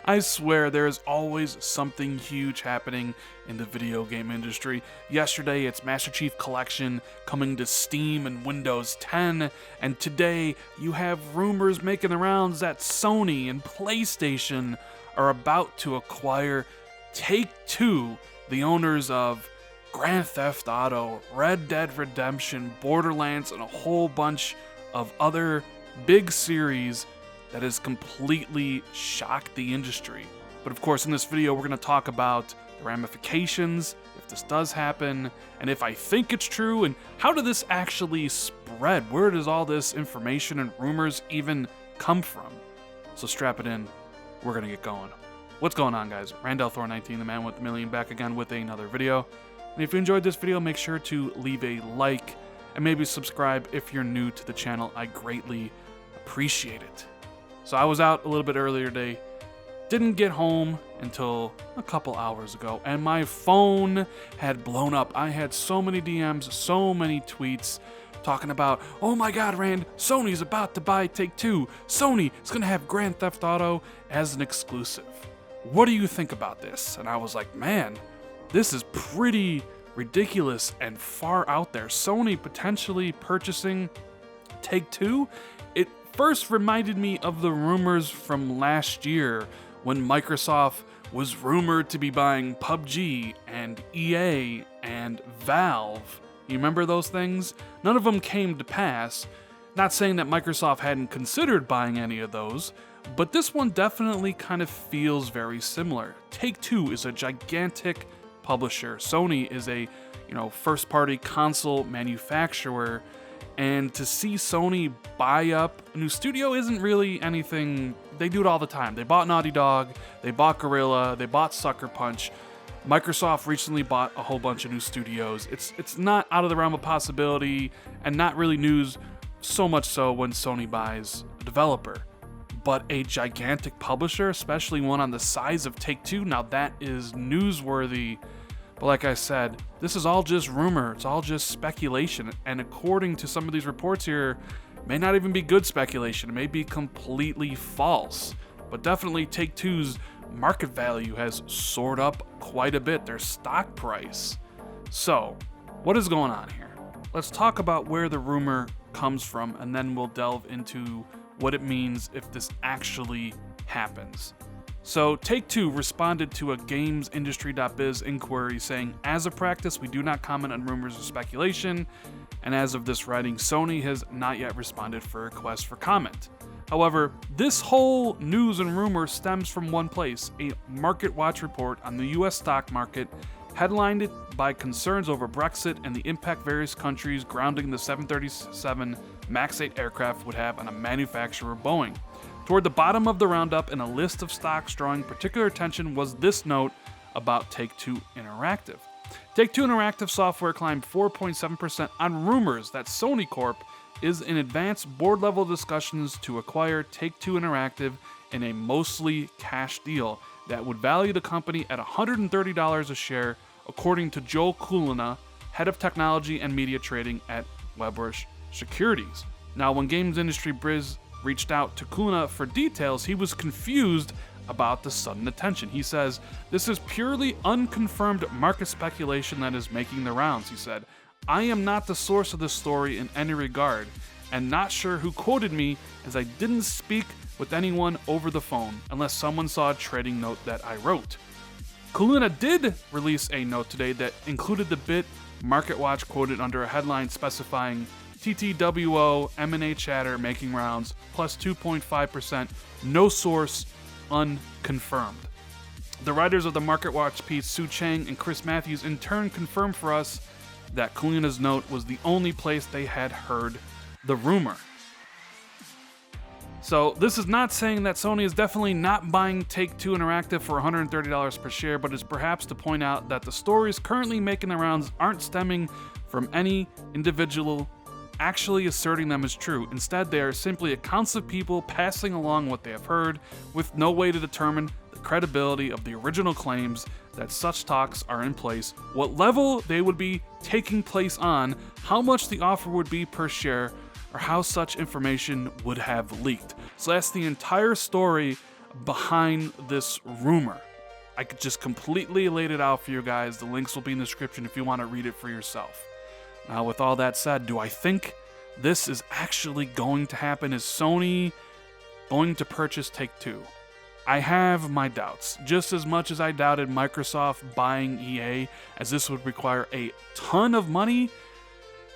I swear there is always something huge happening in the video game industry. Yesterday it's Master Chief Collection coming to Steam and Windows 10, and today you have rumors making the rounds that Sony and PlayStation are about to acquire Take-Two, the owners of Grand Theft Auto, Red Dead Redemption, Borderlands, and a whole bunch of other big series that has completely shocked the industry. But of course, in this video, we're going to talk about the ramifications, if this does happen, and if I think it's true, and how did this actually spread? Where does all this information and rumors even come from? So strap it in, we're going to get going. What's going on, guys? Randall Thor 19, the man with the million, back again with another video. And if you enjoyed this video, make sure to leave a like and maybe subscribe if you're new to the channel. I greatly appreciate it. So I was out a little bit earlier today, didn't get home until a couple hours ago, and my phone had blown up. I had so many DMs, so many tweets talking about, oh my god, Rand, Sony's about to buy Take-Two. Sony is going to have Grand Theft Auto as an exclusive. What do you think about this? And I was like, man, this is pretty ridiculous and far out there. Sony potentially purchasing Take-Two? It first reminded me of the rumors from last year when Microsoft was rumored to be buying PUBG and EA and Valve. You remember those things? None of them came to pass. Not saying that Microsoft hadn't considered buying any of those, but this one definitely kind of feels very similar. Take-Two is a gigantic publisher. Sony is a, first-party console manufacturer, and to see Sony buy up a new studio isn't really anything. They do it all the time. They bought Naughty Dog, they bought Guerrilla, they bought Sucker Punch. Microsoft recently bought a whole bunch of new studios. It's not out of the realm of possibility, and not really news, so much so when Sony buys a developer. But a gigantic publisher, especially one on the size of Take-Two, now that is newsworthy. But like I said, this is all just rumor, it's all just speculation, and according to some of these reports here, it may not even be good speculation, it may be completely false. But definitely Take-Two's market value has soared up quite a bit, their stock price. So, what is going on here? Let's talk about where the rumor comes from, and then we'll delve into what it means if this actually happens. So, Take-Two responded to a GamesIndustry.biz inquiry saying, as a practice, we do not comment on rumors or speculation, and as of this writing, Sony has not yet responded for requests for comment. However, this whole news and rumor stems from one place, a Market Watch report on the US stock market, headlined it by concerns over Brexit and the impact various countries grounding the 737 MAX 8 aircraft would have on a manufacturer Boeing. Toward the bottom of the roundup in a list of stocks drawing particular attention was this note about Take-Two Interactive. Take-Two Interactive software climbed 4.7% on rumors that Sony Corp is in advanced board-level discussions to acquire Take-Two Interactive in a mostly cash deal that would value the company at $130 a share, according to Joel Kulina, head of technology and media trading at Wedbush Securities. Now, when Games Industry Biz reached out to Kulina for details, he was confused about the sudden attention. He says, "This is purely unconfirmed market speculation that is making the rounds," he said. "I am not the source of this story in any regard, and not sure who quoted me, as I didn't speak with anyone over the phone, unless someone saw a trading note that I wrote." Kulina did release a note today that included the bit MarketWatch quoted under a headline specifying TTWO M&A chatter making rounds plus 2.5%, no source unconfirmed. The writers of the MarketWatch piece, Sue Chang and Chris Matthews, in turn confirmed for us that Kulina's note was the only place they had heard the rumor. So this is not saying that Sony is definitely not buying Take-Two Interactive for $130 per share, but is perhaps to point out that the stories currently making the rounds aren't stemming from any individual actually asserting them as true. Instead, they are simply accounts of people passing along what they have heard, with no way to determine the credibility of the original claims that such talks are in place, what level they would be taking place on, how much the offer would be per share, or how such information would have leaked. So that's the entire story behind this rumor. I could just completely laid it out for you guys. The links will be in the description if you want to read it for yourself. Now, with all that said, do I think this is actually going to happen? Is Sony going to purchase Take-Two? I have my doubts. Just as much as I doubted Microsoft buying EA, as this would require a ton of money,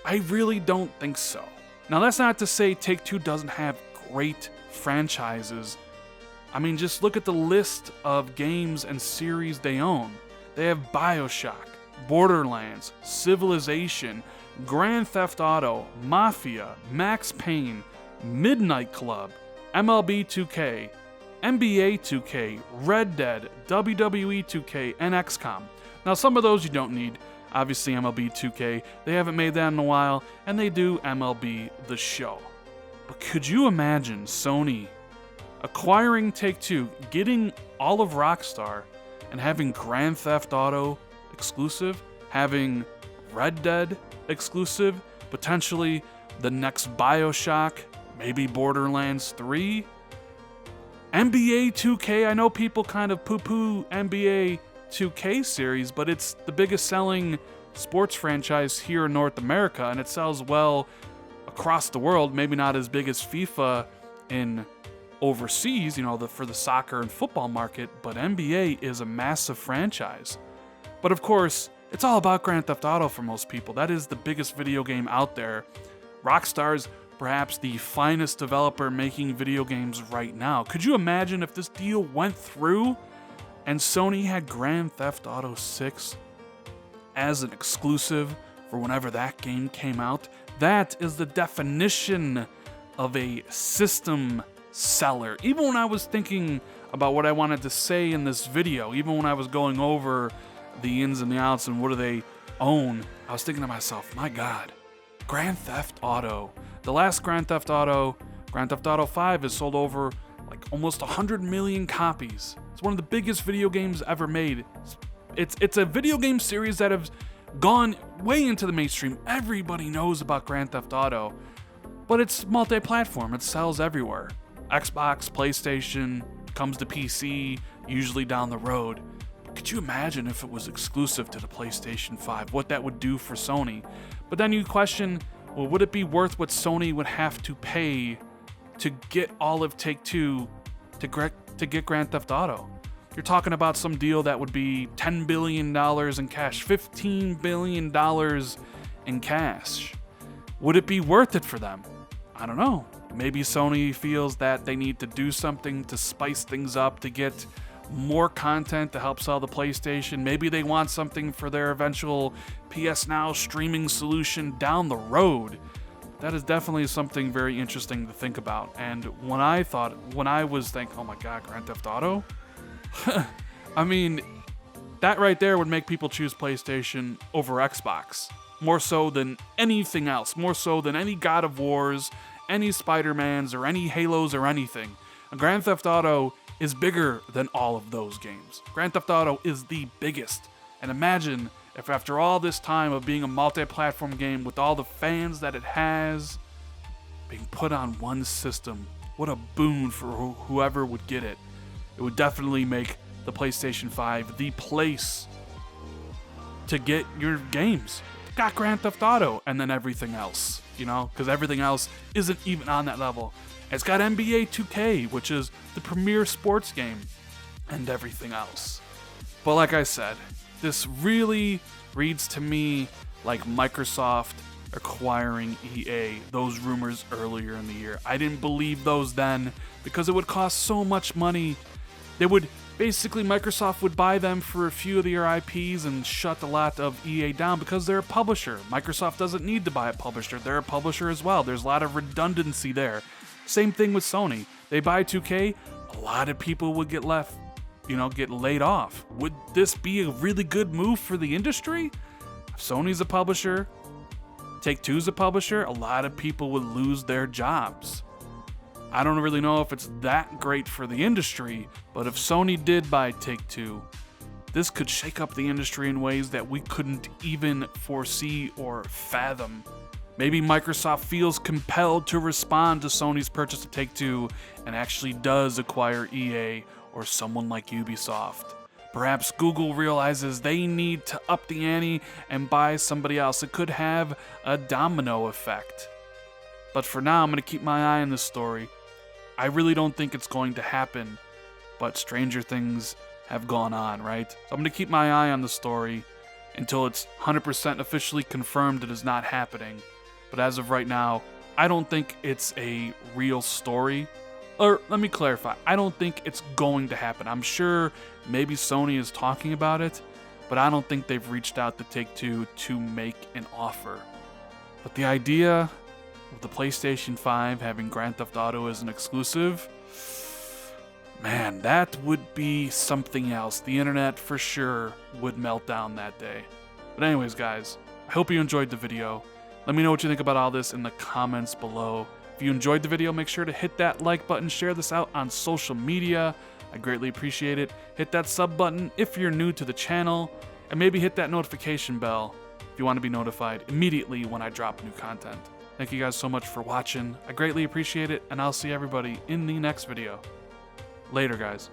I really don't think so. Now, that's not to say Take-Two doesn't have great franchises. I mean, just look at the list of games and series they own. They have Bioshock, Borderlands, Civilization, Grand Theft Auto, Mafia, Max Payne, Midnight Club, MLB 2K, NBA 2K, Red Dead, WWE 2K, and XCOM. Now, some of those you don't need. Obviously, MLB 2K, they haven't made that in a while, and they do MLB The Show. But could you imagine Sony acquiring Take-Two, getting all of Rockstar, and having Grand Theft Auto exclusive, having Red Dead exclusive, potentially the next Bioshock, maybe Borderlands 3? NBA 2K, I know people kind of poo-poo NBA 2K series, but it's the biggest selling sports franchise here in North America, and it sells well across the world. Maybe not as big as FIFA in overseas, for the soccer and football market, but NBA is a massive franchise. But of course, it's all about Grand Theft Auto for most people. That is the biggest video game out there. Rockstar's perhaps the finest developer making video games right now. Could you imagine if this deal went through and Sony had Grand Theft Auto 6 as an exclusive for whenever that game came out? That is the definition of a system seller. Even when I was thinking about what I wanted to say in this video, even when I was going over the ins and the outs and what do they own, I was thinking to myself, my God, Grand Theft Auto. The last Grand Theft Auto, Grand Theft Auto 5, has sold over like almost 100 million copies. It's one of the biggest video games ever made. It's a video game series that has gone way into the mainstream. Everybody knows about Grand Theft Auto, but it's multi-platform. It sells everywhere. Xbox, PlayStation, comes to PC, usually down the road. But could you imagine if it was exclusive to the PlayStation 5, what that would do for Sony? But then you question, well, would it be worth what Sony would have to pay to get all of Take-Two to get Grand Theft Auto? You're talking about some deal that would be $10 billion in cash, $15 billion in cash. Would it be worth it for them? I don't know. Maybe Sony feels that they need to do something to spice things up, to get more content to help sell the PlayStation. Maybe they want something for their eventual PS Now streaming solution down the road. That is definitely something very interesting to think about. And when I was thinking, oh my God, Grand Theft Auto? I mean, that right there would make people choose PlayStation over Xbox. More so than anything else. More so than any God of Wars, any Spider-Mans, or any Halos, or anything. Grand Theft Auto is bigger than all of those games. Grand Theft Auto is the biggest. And imagine if after all this time of being a multi-platform game with all the fans that it has, being put on one system, what a boon for whoever would get it. It would definitely make the PlayStation 5 the place to get your games. Got Grand Theft Auto, and then everything else, because everything else isn't even on that level. It's got NBA 2K, which is the premier sports game, and everything else. But like I said, this really reads to me like Microsoft acquiring EA, those rumors earlier in the year. I didn't believe those then because it would cost so much money. Microsoft would buy them for a few of their IPs and shut a lot of EA down because they're a publisher. Microsoft doesn't need to buy a publisher. They're a publisher as well. There's a lot of redundancy there. Same thing with Sony. They buy 2K, a lot of people would get laid off. Would this be a really good move for the industry? If Sony's a publisher, Take-Two's a publisher, a lot of people would lose their jobs. I don't really know if it's that great for the industry, but if Sony did buy Take-Two, this could shake up the industry in ways that we couldn't even foresee or fathom. Maybe Microsoft feels compelled to respond to Sony's purchase of Take-Two and actually does acquire EA or someone like Ubisoft. Perhaps Google realizes they need to up the ante and buy somebody else. It could have a domino effect. But for now, I'm going to keep my eye on this story. I really don't think it's going to happen, but stranger things have gone on, right? So I'm going to keep my eye on the story until it's 100% officially confirmed it is not happening. But as of right now, I don't think it's a real story. Or let me clarify, I don't think it's going to happen. I'm sure maybe Sony is talking about it, but I don't think they've reached out to Take-Two to make an offer. But the idea of the PlayStation 5 having Grand Theft Auto as an exclusive, man, that would be something else. The internet for sure would melt down that day. But anyways, guys, I hope you enjoyed the video. Let me know what you think about all this in the comments below. If you enjoyed the video, make sure to hit that like button, share this out on social media. I greatly appreciate it. Hit that sub button if you're new to the channel, and maybe hit that notification bell if you want to be notified immediately when I drop new content. Thank you guys so much for watching. I greatly appreciate it, and I'll see everybody in the next video. Later, guys.